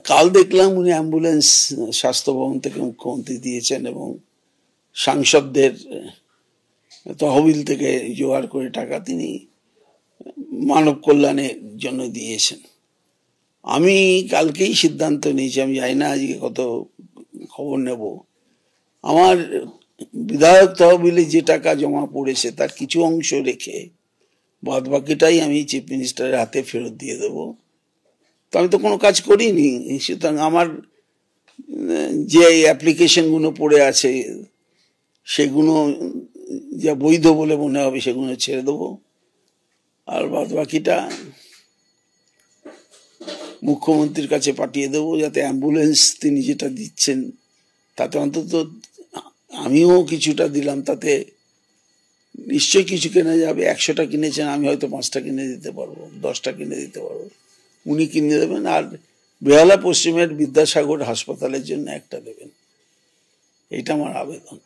কাল দেখলাম উনি অ্যাম্বুলেন্স স্বাস্থ্য ভবন থেকে মুখ্যমন্ত্রী দিয়েছেন এবং সাংসদদের তহবিল থেকে জোগাড় করে টাকা তিনি মানব কল্যাণের জন্য দিয়েছেন। আমি কালকেই সিদ্ধান্ত নিয়েছি, আমি জানি না আজকে কত খবর নেব, আমার বিধায়ক তহবিলে যে টাকা জমা পড়েছে তার কিছু অংশ রেখে বাদ বাকিটাই আমি চিফ মিনিস্টারের হাতে ফেরত দিয়ে দেবো। তো আমি তো কোনো কাজ করিনি, সুতরাং আমার যে অ্যাপ্লিকেশনগুলো পড়ে আছে সেগুলো যা বৈধ বলে মনে হবে সেগুলো ছেড়ে দেবো, আর বাদ বাকিটা মুখ্যমন্ত্রীর কাছে পাঠিয়ে দেবো, যাতে অ্যাম্বুলেন্স তিনি যেটা দিচ্ছেন তাতে অন্তত আমিও কিছুটা দিলাম, তাতে নিশ্চয়ই কিছু কেনা যাবে। 100টা কিনেছেন, আমি হয়তো 5টা কিনে দিতে পারবো, 10টা কিনে দিতে পারবো, উনি কিনে দেবেন। আর বেহালা পশ্চিমের বিদ্যাসাগর হাসপাতালের জন্য একটা দেবেন, এটা আমার আবেদন।